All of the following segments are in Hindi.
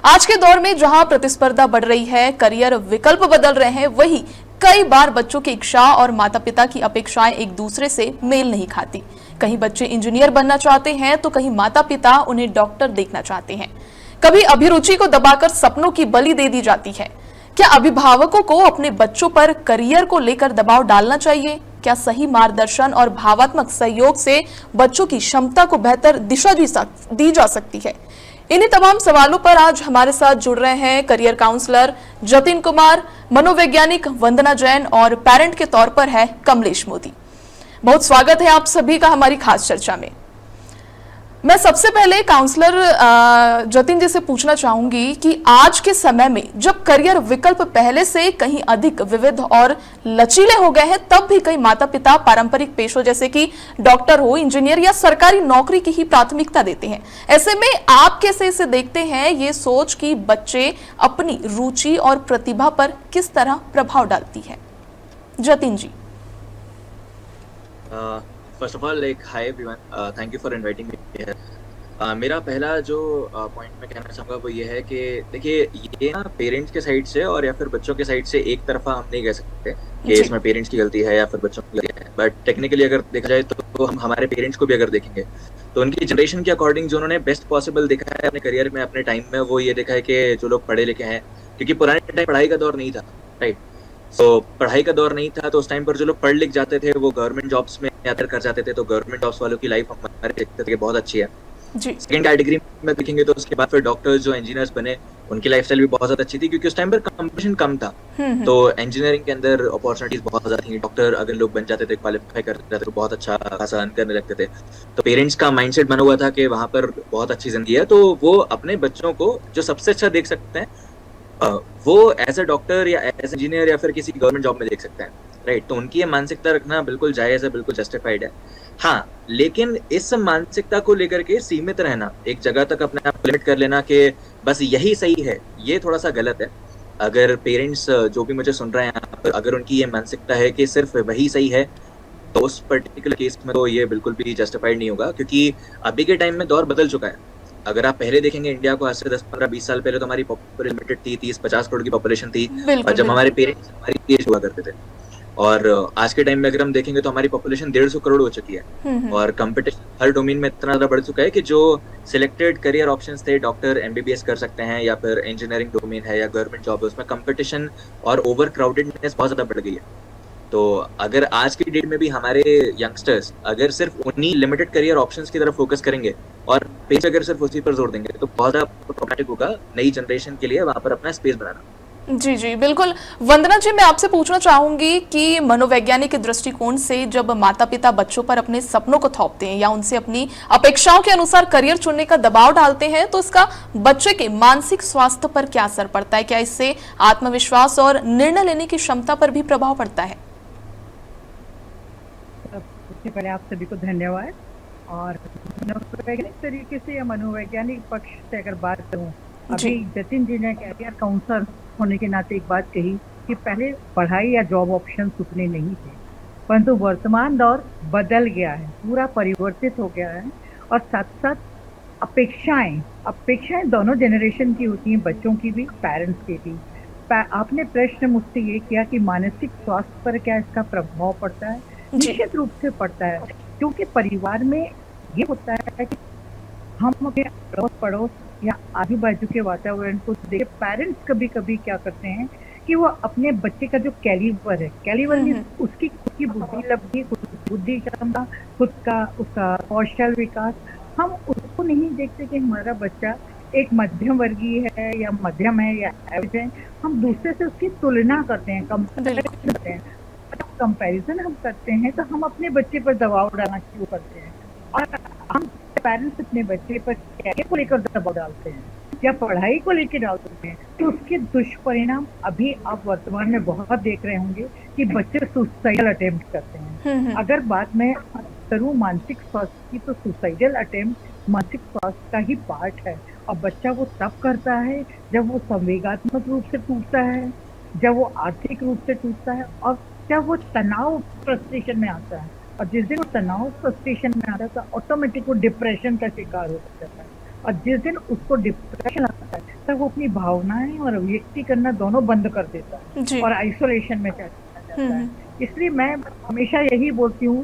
आज के दौर में जहां प्रतिस्पर्धा बढ़ रही है, करियर विकल्प बदल रहे हैं, वहीं कई बार बच्चों की इच्छा और माता पिता की अपेक्षाएं एक दूसरे से मेल नहीं खाती। कहीं बच्चे इंजीनियर बनना चाहते हैं तो कहीं माता पिता उन्हें डॉक्टर देखना चाहते हैं। कभी अभिरुचि को दबाकर सपनों की बलि दे दी जाती है। क्या अभिभावकों को अपने बच्चों पर करियर को लेकर दबाव डालना चाहिए? क्या सही मार्गदर्शन और भावात्मक सहयोग से बच्चों की क्षमता को बेहतर दिशा दी जा सकती है? इन्हीं तमाम सवालों पर आज हमारे साथ जुड़ रहे हैं करियर काउंसलर जतिन कुमार, मनोवैज्ञानिक वंदना जैन और पेरेंट के तौर पर है कमलेश मोदी। बहुत स्वागत है आप सभी का हमारी खास चर्चा में। मैं सबसे पहले काउंसलर जतिन जी से पूछना चाहूंगी कि आज के समय में जब करियर विकल्प पहले से कहीं अधिक विविध और लचीले हो गए हैं, तब भी कई माता पिता पारंपरिक पेशों जैसे कि डॉक्टर हो, इंजीनियर या सरकारी नौकरी की ही प्राथमिकता देते हैं। ऐसे में आप कैसे इसे देखते हैं, ये सोच कि बच्चे अपनी रुचि और प्रतिभा पर किस तरह प्रभाव डालती है? Jatin ji. First of all hi everyone, thank you for inviting me here. मेरा पहला जो पॉइंट मैं कहना चाहूँगा वो ये है कि देखिए, ये ना पेरेंट्स के साइड से और या फिर बच्चों के साइड से एक तरफा हम नहीं कह सकते कि इसमें पेरेंट्स की गलती है या फिर बच्चों की गलती है। बट टेक्निकली अगर देखा जाए तो हम हमारे पेरेंट्स को भी अगर देखेंगे तो उनकी जनरेशन के अकॉर्डिंग जो उन्होंने बेस्ट पॉसिबल देखा है अपने करियर में, अपने टाइम में, वो ये देखा है कि जो लोग पढ़े लिखे हैं, क्योंकि पुराने टाइम पढ़ाई का दौर नहीं था, राइट। तो पढ़ाई का दौर नहीं था तो उस टाइम पर जो लोग पढ़ लिख जाते थे वो गवर्नमेंट जॉब्स में यात्रा कर जाते थे। तो गवर्नमेंट जॉब्स वालों की लाइफ हमारे देखते थे बहुत अच्छी है। सेकंड कैटेगरी में देखेंगे तो उसके बाद फिर डॉक्टर्स जो इंजीनियर्स बने, उनकी लाइफस्टाइल भी बहुत ज्यादा अच्छी थी क्योंकि उस टाइम पर कंपटीशन कम था। तो इंजीनियरिंग के अंदर अपॉर्चुनिटीज बहुत ज्यादा थी। डॉक्टर अगर लोग बन जाते थे, क्वालिफाई कर जाते थे तो बहुत अच्छा खासा अर्न करने लगते थे। तो पेरेंट्स का माइंडसेट बना हुआ था कि वहां पर बहुत अच्छी जिंदगी है, तो वो अपने बच्चों को जो सबसे अच्छा देख सकते हैं वो एज अ डॉक्टर या एज इंजीनियर या फिर किसी गवर्नमेंट जॉब में देख सकते हैं, राइट। तो उनकी ये मानसिकता रखना बिल्कुल जायज है, बिल्कुल जस्टिफाइड है। हाँ, लेकिन इस मानसिकता को लेकर के सीमित रहना, एक जगह तक अपने आप लिमिट कर लेना कि बस यही सही है, ये थोड़ा सा गलत है। अगर पेरेंट्स जो भी मुझे सुन रहे हैं, अगर उनकी ये मानसिकता है कि सिर्फ वही सही है, तो उस पर्टिकुलर केस में तो ये बिल्कुल भी जस्टिफाइड नहीं होगा, क्योंकि अभी के टाइम में दौर बदल चुका है। अगर आप पहले देखेंगे इंडिया को आज से 10-15-20 साल पहले तो हमारी पॉपुलेशन लिमिटेड थी, 30-50 करोड़ की पॉपुलेशन थी, और जब हमारे पेरेंट्स हमारी एज हुआ करते थे। और आज के टाइम में अगर हम देखेंगे तो हमारी पॉपुलेशन 150 करोड़ हो चुकी है और कंपटीशन हर डोमेन में इतना ज्यादा बढ़ चुका है कि जो सिलेक्टेड करियर ऑप्शंस थे, डॉक्टर एमबीबीएस कर सकते हैं या फिर इंजीनियरिंग डोमेन है या गवर्नमेंट जॉब है, उसमें कंपटीशन और ओवर क्राउडेडनेस बहुत ज्यादा बढ़ गई है। तो अगर आज की डेट में भी हमारे यंगस्टर्स अगर सिर्फ उन्हीं लिमिटेड करियर ऑप्शंस की तरफ फोकस करेंगे और पेज अगर सिर्फ उसी पर जोर देंगे तो बहुत ज्यादा प्रॉब्लमेटिक होगा नई जनरेशन के लिए वहां पर अपना स्पेस बनाना। जी जी बिल्कुल। वंदना जी, मैं आपसे पूछना चाहूंगी कि मनोवैज्ञानिक के दृष्टिकोण से जब माता पिता बच्चों पर अपने सपनों को थोपते हैं या उनसे अपनी अपेक्षाओं के अनुसार करियर चुनने का दबाव डालते हैं, तो इसका बच्चे के मानसिक स्वास्थ्य पर क्या असर पड़ता है? क्या इससे आत्मविश्वास और निर्णय लेने की क्षमता पर भी प्रभाव पड़ता है? सबसे पहले आप सभी को धन्यवाद। और मनोवैज्ञानिक तरीके से या मनोवैज्ञानिक पक्ष से अगर बात करूं, अभी जतिन जी ने करियर काउंसलर होने के नाते एक बात कही कि पहले पढ़ाई या जॉब ऑप्शन उतने नहीं थे, परंतु वर्तमान दौर बदल गया है, पूरा परिवर्तित हो गया है। और साथ साथ अपेक्षाएं दोनों जनरेशन की होती हैं, बच्चों की भी, पेरेंट्स की भी। आपने प्रश्न मुझसे ये किया कि मानसिक स्वास्थ्य पर क्या इसका प्रभाव पड़ता है? निश्चित रूप से पड़ता है, क्योंकि परिवार में ये होता है कि हम अपने अड़ोस पड़ोस या आजू बाजू के वातावरण को देख पेरेंट्स कभी कभी क्या करते हैं कि वो अपने बच्चे का जो कैलिबर में उसकी खुद की बुद्धि लब्धि, बुद्धि क्षमता, खुद का उसका कौशल विकास, हम उसको नहीं देखते कि हमारा बच्चा एक मध्यम वर्गीय है या मध्यम है या एवरेज है। हम दूसरे से उसकी तुलना करते हैं, कंपैरिजन करते हैं। कंपैरिजन हम करते हैं तो हम अपने बच्चे पर दबाव डालना शुरू करते हैं, और हम पेरेंट्स अपने बच्चे पर कैरियर को लेकर दबाव डालते हैं या पढ़ाई को लेकर डालते हैं, तो उसके दुष्परिणाम अभी आप वर्तमान में बहुत देख रहे होंगे कि बच्चे सुसाइडल अटेम्प्ट करते हैं। अगर बात मैं करूँ मानसिक स्वास्थ्य की, तो सुसाइडल अटेम्प्ट मानसिक स्वास्थ्य का ही पार्ट है। और बच्चा वो तब करता है जब वो संवेगात्मक रूप से टूटता है, जब वो आर्थिक रूप से टूटता है, और जब वो तनाव फ्रस्ट्रेशन में आता है। और जिस दिन वो तनाव फ्रस्ट्रेशन में आता है तो ऑटोमेटिक वो डिप्रेशन का शिकार हो जाता है। और जिस दिन उसको डिप्रेशन आता है तब वो अपनी भावनाएं और अभिव्यक्ति करना दोनों बंद कर देता है जी। और आइसोलेशन में चला जाता है। हम्म। इसलिए मैं हमेशा यही बोलती हूँ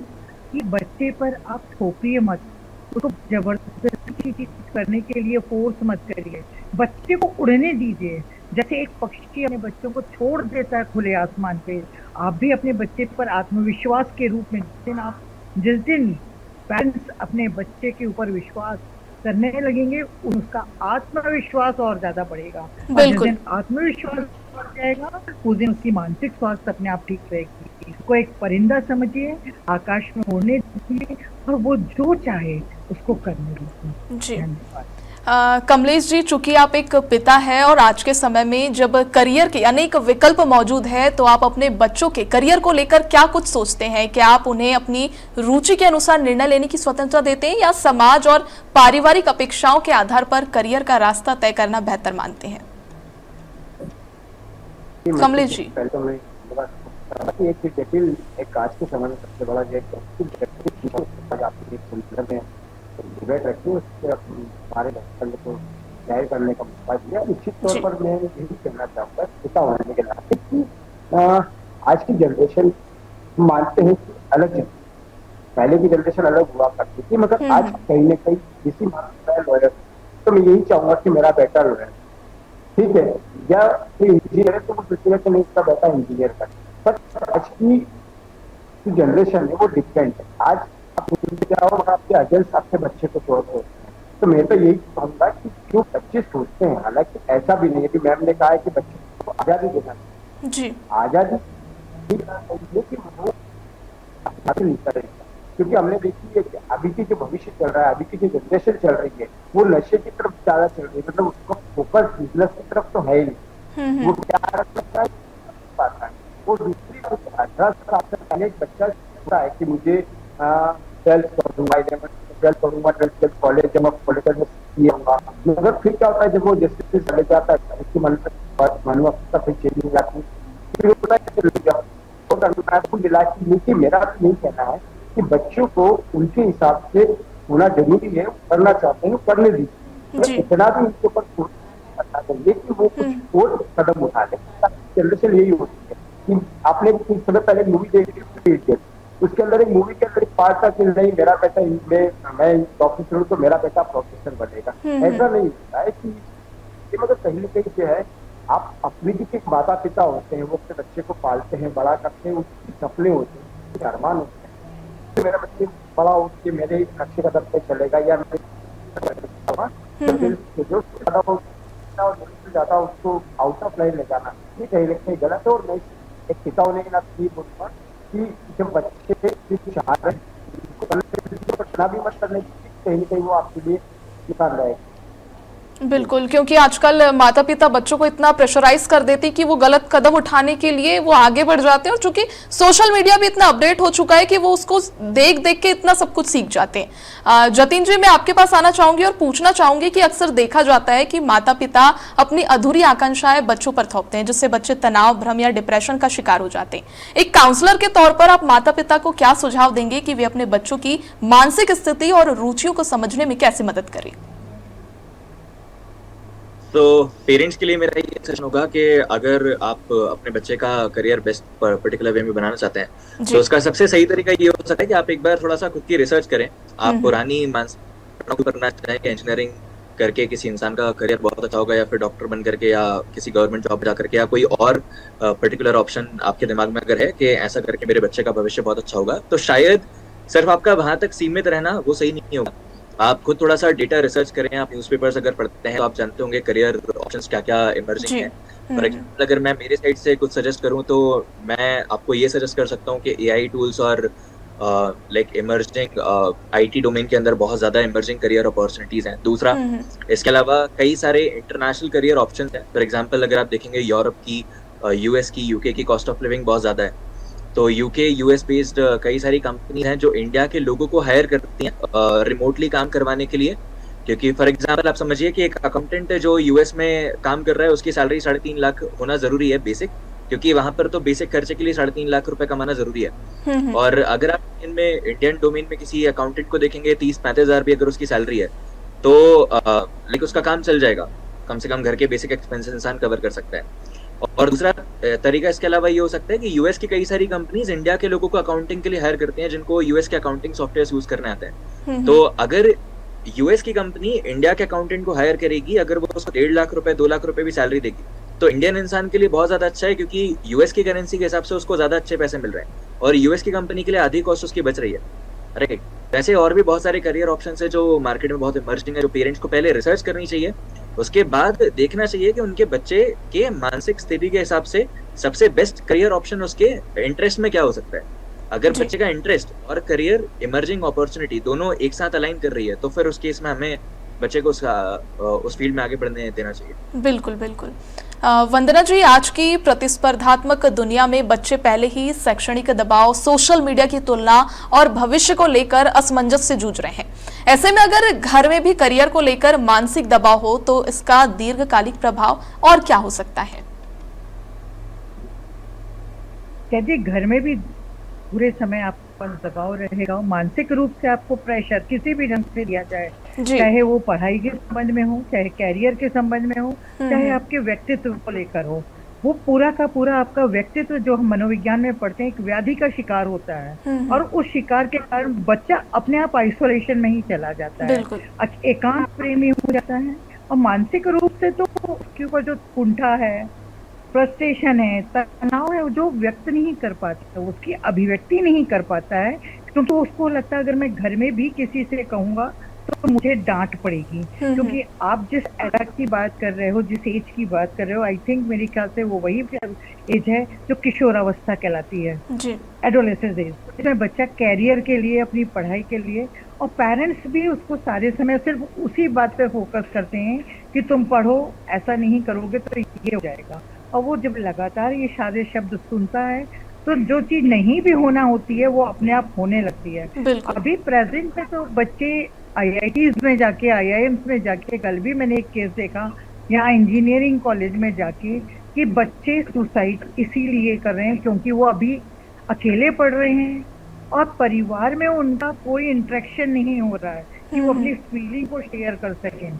कि बच्चे पर आप थोपिए मत, उसको जबरदस्ती चीज करने के लिए फोर्स मत करिए, बच्चे को उड़ने दीजिए। जैसे एक पक्षी अपने बच्चों को छोड़ देता है खुले आसमान पे, आप भी अपने बच्चे पर आत्मविश्वास के रूप में जिस दिन पेरेंट्स अपने बच्चे के ऊपर विश्वास करने लगेंगे उसका आत्मविश्वास और ज्यादा बढ़ेगा, और जिस बिल्कुल। दिन आत्मविश्वास बढ़ जाएगा उस दिन उसकी मानसिक स्वास्थ्य अपने आप ठीक रहेगी। इसको एक परिंदा समझिए, आकाश में उड़ने दीजिए और वो जो चाहे उसको करने दीजिए। जी। धन्यवाद। कमलेश जी, चूंकि आप एक पिता हैं और आज के समय में जब करियर के अनेक विकल्प मौजूद है, तो आप अपने बच्चों के करियर को लेकर क्या कुछ सोचते हैं? क्या आप उन्हें अपनी रुचि के अनुसार निर्णय लेने की स्वतंत्रता देते हैं या समाज और पारिवारिक अपेक्षाओं के आधार पर करियर का रास्ता तय करना बेहतर मानते हैं? कमलेश जी। पहले तो मैं एक जटिल एक आज के समय में सबसे बड़ा जो डिबेट रखी उससे हमारे दर्शकों को जाहिर करने का मौका दिया। निश्चित तौर पर मैं यही कहना चाहूँगा पिता होने के नाते कि आज की जनरेशन मानते हैं कि अलग जनरेशन, पहले की जनरेशन अलग हुआ करती थी, मगर आज कहीं न कहीं किसी मानता लॉयर तो मैं यही चाहूंगा कि मेरा बेटा लॉयर, ठीक है, या इंजीनियर है तो वो सोचेगा कि नहीं इसका बेटा इंजीनियर का। पर आज की जनरेशन है वो डिफरेंट है। आज आप जाओ आपके एजेंट्स आपके बच्चे को छोड़ते हैं, तो मैं तो यही कहूंगा कि जो बच्चे सोचते हैं, हालांकि ऐसा भी नहीं है कि मैम ने कहा है कि बच्चे को आजादी देना जी। आजादी कि वो हासिल नहीं करेगा, क्योंकि हमने देखी है कि अभी की जो भविष्य चल रहा है, अभी की जो जनरेशन चल रही है वो नशे की तरफ ज्यादा चल रही है, मतलब उसको फोकस बिजनेस की तरफ तो है ही नहीं। वो क्या रखता है वो दूसरी 18 साल से पहले एक बच्चा सोचता है कि मुझे 12th करूंगा, 12th करूंगा, 12th कॉलेज जब कॉलेज में होगा, मगर फिर क्या होता है जब वो जैसे चले जाता है उसके मन मानवता फिर चेंज हो जाती है। मेरा नहीं कहना है कि बच्चों को उनके हिसाब से होना जरूरी है, करना चाहते हैं करने दीजिए, इतना भी उनके ऊपर करना चाहिए कि वो कुछ और कदम उठा ले। जनरेशन यही होती है कि आपने कुछ समय पहले मूवी देखी, उसके अंदर एक मूवी के अंदर एक पार्ट था कि नहीं मेरा बेटा मैं प्रोफेसर हूँ तो मेरा बेटा प्रोफेसर बनेगा। ऐसा नहीं होता है कि मगर कहीं ना कहीं जो है आप अपने भी एक माता पिता होते हैं, वो अपने बच्चे को पालते हैं, बड़ा करते हैं, उसके सपने होते हैं, उसके अरमान होते हैं कि मेरा बच्चे बड़ा हो के मेरे अच्छे कदम पे चलेगा या जो ज्यादा उसको आउट ऑफ लाइन ले जाना ये कहीं ना कहीं गलत है। और मैं एक पिता होने के नाते ये बोलूंगा कि जब बच्चे चाह रहे हैं भी मत करने की, कहीं ना कहीं वो आपके लिए नुकसान रहेगा। बिल्कुल, क्योंकि आजकल माता पिता बच्चों को इतना प्रेशराइज कर देते हैं कि वो गलत कदम उठाने के लिए वो आगे बढ़ जाते हैं, और चूंकि सोशल मीडिया भी इतना अपडेट हो चुका है कि वो उसको देख देख के इतना सब कुछ सीख जाते हैं। जतिन जी, मैं आपके पास आना चाहूंगी और पूछना चाहूंगी कि अक्सर देखा जाता है कि माता पिता अपनी अधूरी आकांक्षाएं बच्चों पर थोपते हैं, जिससे बच्चे तनाव, भ्रम या डिप्रेशन का शिकार हो जाते हैं। एक काउंसलर के तौर पर आप माता पिता को क्या सुझाव देंगे कि वे अपने बच्चों की मानसिक स्थिति और रुचियों को समझने में कैसे मदद करें? तो पेरेंट्स के लिए मेरा ये सजेशन होगा कि अगर आप अपने बच्चे का करियर बेस्ट पर्टिकुलर वे में बनाना चाहते हैं तो उसका सबसे सही तरीका ये हो सकता है कि आप एक बार थोड़ा सा खुद की रिसर्च करें। आप पुरानी मानसिक करना चाहें कि इंजीनियरिंग करके किसी इंसान का करियर बहुत अच्छा होगा, या फिर डॉक्टर बन करके, या किसी गवर्नमेंट जॉब जा करके, या कोई और पर्टिकुलर ऑप्शन आपके दिमाग में अगर है कि ऐसा करके मेरे बच्चे का भविष्य बहुत अच्छा होगा, तो शायद सिर्फ आपका वहां तक सीमित रहना वो सही नहीं होगा। आप खुद थोड़ा सा डेटा रिसर्च करें। आप न्यूज़पेपर्स अगर पढ़ते हैं तो आप जानते होंगे करियर ऑप्शंस क्या क्या इमर्जिंग है। फॉर एग्जांपल अगर मैं मेरे साइड से कुछ सजेस्ट करूं तो मैं आपको ये सजेस्ट कर सकता हूं कि एआई टूल्स और लाइक इमर्जिंग आईटी डोमेन के अंदर बहुत ज्यादा इमर्जिंग करियर अपॉर्चुनिटीज हैं। दूसरा, इसके अलावा कई सारे इंटरनेशनल करियर ऑप्शंस हैं। फॉर एग्जांपल अगर आप देखेंगे यूरोप की, यूएस की, यूके की कॉस्ट ऑफ लिविंग बहुत ज्यादा है, तो यूके यूएस बेस्ड कई सारी कंपनी हैं जो इंडिया के लोगों को हायर करती हैं रिमोटली काम करवाने के लिए। क्योंकि फॉर एग्जांपल आप समझिए कि एक अकाउंटेंट जो यूएस में काम कर रहा है उसकी सैलरी 3.5 लाख होना जरूरी है बेसिक, क्योंकि वहां पर तो बेसिक खर्चे के लिए 3.5 लाख रुपए कमाना जरूरी है। और अगर आप इनमें इंडियन डोमेन में किसी अकाउंटेंट को देखेंगे 30-35 हजार भी अगर उसकी सैलरी है, तो लाइक उसका काम चल जाएगा, कम से कम घर के बेसिक एक्सपेंसेस इंसान कवर कर सकता है। और दूसरा तरीका इसके अलावा ये हो सकता है कि यूएस की कई सारी कंपनीज इंडिया के लोगों को अकाउंटिंग के लिए हायर करते हैं जिनको यूएस के अकाउंटिंग सॉफ्टवेयर यूज करने आते हैं। तो अगर यूएस की कंपनी इंडिया के अकाउंटेंट को हायर करेगी, अगर वो उसको 1.5 लाख रुपए 2 लाख रुपए भी सैलरी देगी, तो इंडियन इंसान के लिए बहुत ज्यादा अच्छा है, क्योंकि यूएस की करेंसी के हिसाब से उसको ज्यादा अच्छे पैसे मिल रहे हैं और यूएस की कंपनी के लिए आधी कॉस्ट उसकी बच रही है। राइट। वैसे और भी बहुत सारे करियर ऑप्शन है जो मार्केट में बहुत इमर्जिंग है, जो पेरेंट्स को पहले रिसर्च करनी चाहिए, उसके बाद देखना चाहिए कि उनके बच्चे के मानसिक स्थिति के हिसाब से सबसे बेस्ट करियर ऑप्शन उसके इंटरेस्ट में क्या हो सकता है। अगर बच्चे का इंटरेस्ट और करियर इमर्जिंग अपॉर्चुनिटी दोनों एक साथ अलाइन कर रही है, तो फिर उस केस में हमें बच्चे को उस फील्ड में आगे बढ़ने देना चाहिए। बिल्कुल बिल्कुल। वंदना जी, आज की प्रतिस्पर्धात्मक दुनिया में बच्चे पहले ही शैक्षणिक दबाव, सोशल मीडिया की तुलना और भविष्य को लेकर असमंजस से जूझ रहे हैं। ऐसे में अगर घर में भी करियर को लेकर मानसिक दबाव हो तो इसका दीर्घकालिक प्रभाव और क्या हो सकता है? यदि घर में भी पूरे समय आपके पास दबाव रहेगा और मानसिक रूप से आपको प्रेशर किसी भी ढंग से दिया जाए, चाहे वो पढ़ाई के संबंध में हो, चाहे कैरियर के संबंध में हो, चाहे आपके व्यक्तित्व को लेकर हो, वो पूरा का पूरा आपका व्यक्तित्व, जो हम मनोविज्ञान में पढ़ते हैं, एक व्याधि का शिकार होता है। और उस शिकार के कारण बच्चा अपने आप आइसोलेशन में ही चला जाता है, एकांत प्रेमी हो जाता है। और मानसिक रूप से तो उसके ऊपर जो कुंठा है, फ्रस्ट्रेशन है, तनाव है, जो व्यक्त नहीं कर पाता, उसकी अभिव्यक्ति नहीं कर पाता है, क्योंकि उसको लगता है अगर मैं घर में भी किसी से कहूंगा तो मुझे डांट पड़ेगी। क्योंकि आप जिस एज की बात कर रहे हो, जिस एज की बात कर रहे हो, आई थिंक मेरे ख्याल से वो वही एज है जो किशोरावस्था कहलाती है, एडोलेसेंस एज, जिसमें बच्चा कैरियर के लिए, अपनी पढ़ाई के लिए, और पेरेंट्स भी उसको सारे समय सिर्फ उसी बात पे फोकस करते हैं कि तुम पढ़ो, ऐसा नहीं करोगे तो ये हो जाएगा। और वो जब लगातार ये सारे शब्द सुनता है तो जो चीज नहीं भी होना होती है वो अपने आप होने लगती है। अभी प्रेजेंट में तो बच्चे आईआईटीज में जाके, आईआईएम्स में जाके, कल भी मैंने एक केस देखा यहाँ इंजीनियरिंग कॉलेज में जाके, कि बच्चे सुसाइड इसीलिए कर रहे हैं क्योंकि वो अभी अकेले पढ़ रहे हैं और परिवार में उनका कोई इंटरेक्शन नहीं हो रहा है कि वो अपनी फीलिंग को शेयर कर सकें,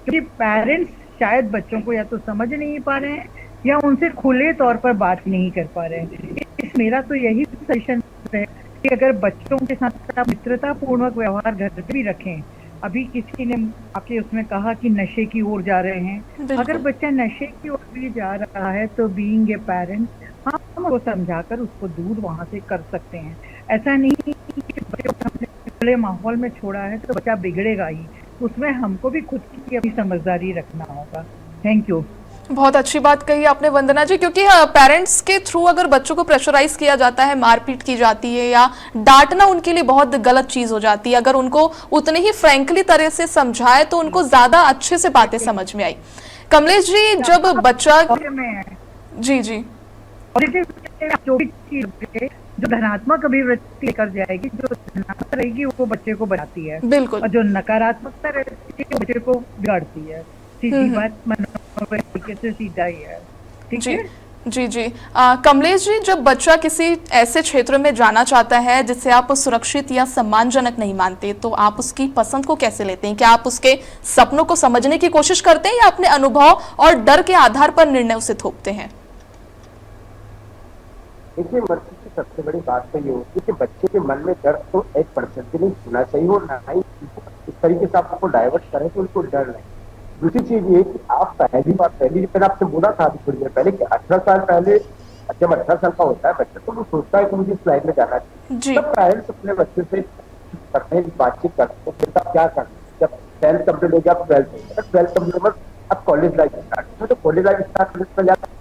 क्योंकि पेरेंट्स शायद बच्चों को या तो समझ नहीं पा रहे हैं या उनसे खुले तौर पर बात नहीं कर पा रहे हैं। मेरा तो यही सजेशन है कि अगर बच्चों के साथ मित्रता पूर्वक व्यवहार घर पे भी रखें। अभी किसी ने आके उसमें कहा कि नशे की ओर जा रहे हैं, अगर बच्चा नशे की ओर भी जा रहा है तो बीइंग ए पेरेंट हम उसको समझाकर उसको दूर वहां से कर सकते हैं। ऐसा नहीं कि बच्चे को हमने खुले माहौल में छोड़ा है तो बच्चा बिगड़ेगा ही, उसमें हमको भी खुद की अपनी समझदारी रखना होगा। Thank you. बहुत अच्छी बात कही आपने वंदना जी, क्योंकि पेरेंट्स के थ्रू अगर बच्चों को प्रेशराइज किया जाता है, मारपीट की जाती है या डांटना उनके लिए बहुत गलत चीज हो जाती है। अगर उनको उतने ही फ्रैंकली तरह से समझाए तो उनको ज्यादा अच्छे से बातें समझ में आई। कमलेश जी, जब बच्चा जी जी जो धनात्मक अभिवृत्ति लेकर जाएगी, जो धनात्मक रहेगी वो बच्चे को बनाती है, बिल्कुल, और जो नकारात्मकता रहती है वो बच्चे को बिगाड़ती है। सीधी बात से सीधा ही है। ठीक है जी जी। कमलेश जी, जब बच्चा किसी ऐसे क्षेत्र में जाना चाहता है जिसे आप सुरक्षित या सम्मानजनक नहीं मानते, तो आप उसकी पसंद को कैसे लेते हैं? क्या आप उसके सपनों को समझने की कोशिश करते हैं या अपने अनुभव और डर के आधार पर निर्णय उसे थोपते हैं? देखिए, मर्जी की सबसे बड़ी बात तो ये होती है कि बच्चे के मन में डर तो 1% भी नहीं होना चाहिए और ना ही इस तरीके से आपको डाइवर्ट करें कि उनको डर नहीं। दूसरी चीज ये कि आप पहली मैंने आपसे बोला था अभी थोड़ी देर पहले कि 18 साल पहले, जब 18 साल का होता है बच्चा तो वो सोचता है कि मुझे इस लाइन में जाना चाहिए। तब पेरेंट्स अपने बच्चे से करते हैं, बातचीत करते हैं, फिर आप क्या करते हैं। जब 10th कंप्लीट हो गया, 12th हो गया, 12th कंप्लीट हो अब कॉलेज लाइफ स्टार्ट, तो कॉलेज लाइफ स्टार्ट में जाता है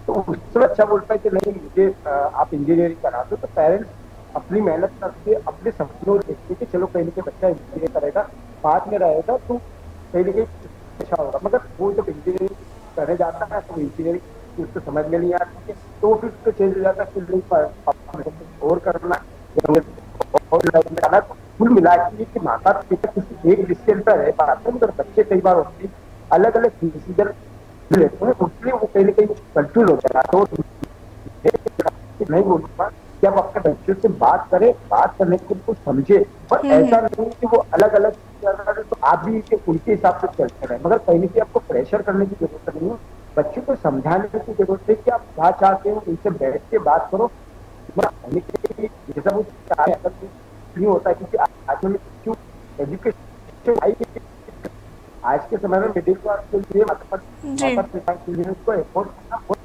तो उससे अच्छा बोलता है कि नहीं मुझे आप इंजीनियरिंग करा दो। तो पेरेंट्स अपनी मेहनत करके अपने सपनों देखते कि चलो कहीं ना कहीं बच्चा इंजीनियर करेगा, बाद में रहेगा तो कहीं ना कहीं अच्छा होगा। मगर वो जब इंजीनियरिंग करने जाता है तो इंजीनियरिंग उसको समझ में नहीं आती है, तो फिर उसको चेंज हो जाता है कि और करना और कुल मिला के माता पिता किसी एक डिसीजन पर रह पाते हैं, मगर बच्चे कई बार होते अलग अलग डिसीजन लेते हैं, उसलिए वो कहीं ना कहीं कंफ्यूज हो जाता है। तो नहीं बोलूंगा कि आप अपने बच्चों से बात करें, बात करने के उनको समझे, पर ऐसा नहीं कि वो अलग अलग तो आप भी उनके हिसाब से चलते रहे, मगर कहीं ना कहीं आपको प्रेशर करने की जरूरत नहीं है, बच्चों को समझाने की जरूरत है कि आप क्या चाहते हो, उनसे बैठ के बात करो। जैसा वो नहीं होता है, क्योंकि आज में क्यों एजुकेशन आज के समय में मिडिल क्लास के लिए माता पिता के लिए उसको एफोर्ड करना बहुत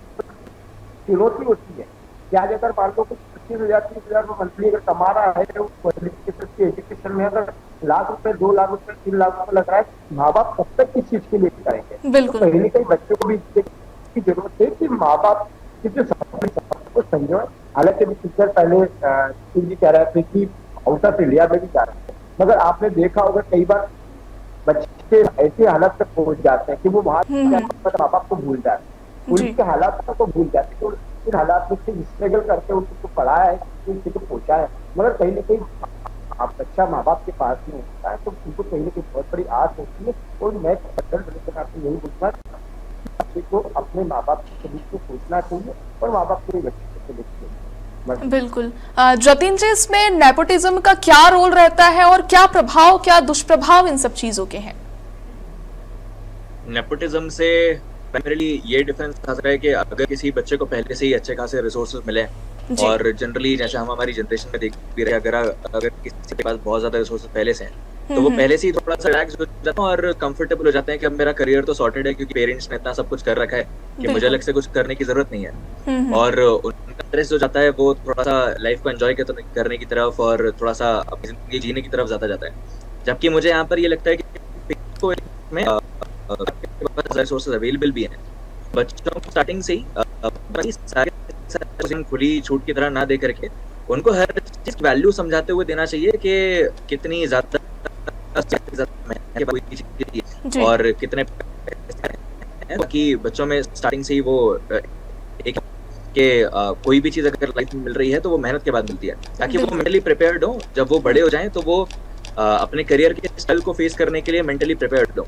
चुनौती होती है। कि आज अगर मान लो कुछ 25,000 30,000 मंथली अगर कमा रहा है, एजुकेशन में अगर लाख रुपए 2 लाख रुपए 3 लाख रुपए लग रहा है, माँ बाप कब तक किस चीज के लिए करेंगे? बिल्कुल। तो कहीं ना कहीं बच्चों को भी की जरूरत है कि माँ बाप किसी सबको समझो। हालांकि टीचर पहले जी कह रहे थे कि आउट ऑफ इंडिया में भी जा रहे हैं, मगर आपने देखा होगा कई बार बच्चे ऐसे हालत तक पहुंच जाते हैं कि वो वहां माँ बाप को भूल जाते हैं, उनके हालात को भूल जाते हैं। तो इन हालात में स्ट्रगल करके उनको पढ़ाया है, उनको पहुंचा है, मगर कहीं ना कहीं आप बच्चा माँ बाप के पास में होता है तो उनको कहीं ना कहीं बहुत बड़ी आस होती है। और मैं आपसे यही पूछना, बच्चे को अपने माँ बाप के बीच में सोचना चाहिए और माँ बाप को बच्चे को देखिए। बिल्कुल। जतिन जी, इसमें नेपोटिज्म का क्या रोल रहता है और क्या प्रभाव, क्या दुष्प्रभाव इन सब चीजों के हैं? नेपोटिज्म से प्राइमरीली ये डिफरेंस आ रहा है कि अगर किसी बच्चे को पहले से ही अच्छे खासे रिसोर्सेज मिले, और जनरली जैसे हम हमारी जनरेशन में देख भी रहे, अगर किसी के पास बहुत ज्यादा रिसोर्सेज पहले से हैं तो वो पहले से ही थोड़ा सा रिलैक्स हो जाते हैं और कंफर्टेबल हो जाते हैं कि अब मेरा करियर तो सॉर्टेड है, क्योंकि पेरेंट्स ने इतना सब कुछ कर रखा है कि मुझे अलग से कुछ करने की जरूरत नहीं है। और उनका इंटरेस्ट जो जाता है वो थोड़ा सा लाइफ को एंजॉय करने की तरफ और थोड़ा सा अपनी जिंदगी जीने की तरफ ज्यादा जाता है। जबकि मुझे यहाँ पर ये लगता है कि रिसोर्सेज अवेलेबल भी हैं, बच्चों को स्टार्टिंग से ही सारे खुली छूट की तरह ना दे करके उनको हर चीज की वैल्यू समझाते हुए देना चाहिए कि कितनी ज्यादा और कितने कि बच्चों में स्टार्टिंग से ही वो एक कि कोई भी चीज अगर लाइफ में मिल रही है तो वो मेहनत के बाद मिलती है, ताकि वो मेंटली प्रिपेयर्ड हो। जब वो बड़े हो जाएं तो वो अपने करियर के स्टाइल को फेस करने के लिए मेंटली प्रिपेयर्ड हो।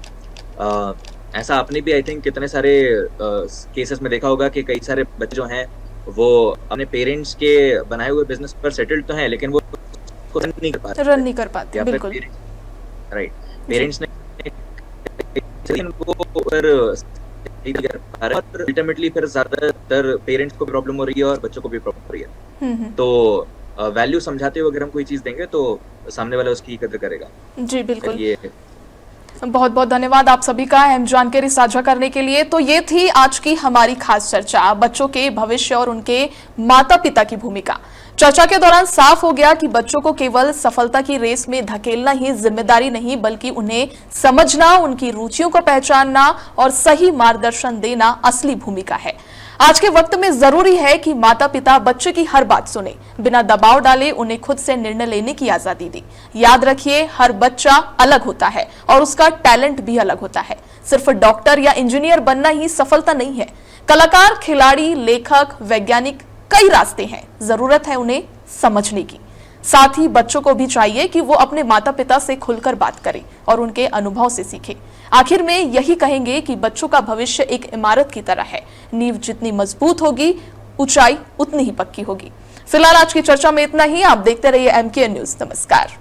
ऐसा आपने भी आई थिंक कितने सारे केसेस में देखा होगा कि कई सारे बच्चे जो हैं वो अपने पेरेंट्स के बनाए हुए बिजनेस पर सेटल्ड तो हैं, लेकिन वो रन नहीं कर पाते। बिल्कुल राइट, पेरेंट्स ने अल्टीमेटली फिर ज्यादातर पेरेंट्स को प्रॉब्लम हो रही है और बच्चों को भी प्रॉब्लम हो रही है। तो वैल्यू समझाते हुए अगर हम कोई चीज देंगे तो सामने वाला उसकी कदर करेगा। जी बिल्कुल। ये बहुत बहुत धन्यवाद आप सभी का अहम जानकारी साझा करने के लिए। तो ये थी आज की हमारी खास चर्चा, बच्चों के भविष्य और उनके माता पिता की भूमिका। चर्चा के दौरान साफ हो गया कि बच्चों को केवल सफलता की रेस में धकेलना ही जिम्मेदारी नहीं, बल्कि उन्हें समझना, उनकी रुचियों को पहचानना और सही मार्गदर्शन देना असली भूमिका है। आज के वक्त में जरूरी है कि माता पिता बच्चे की हर बात सुने, बिना दबाव डाले उन्हें खुद से निर्णय लेने की आजादी दी। याद रखिए, हर बच्चा अलग होता है और उसका टैलेंट भी अलग होता है। सिर्फ डॉक्टर या इंजीनियर बनना ही सफलता नहीं है। कलाकार, खिलाड़ी, लेखक, वैज्ञानिक, कई रास्ते हैं, जरूरत है उन्हें समझने की। साथ ही बच्चों को भी चाहिए कि वो अपने माता पिता से खुलकर बात करें और उनके अनुभव से सीखें। आखिर में यही कहेंगे कि बच्चों का भविष्य एक इमारत की तरह है, नींव जितनी मजबूत होगी ऊंचाई उतनी ही पक्की होगी। फिलहाल आज की चर्चा में इतना ही। आप देखते रहिए MKN न्यूज। नमस्कार।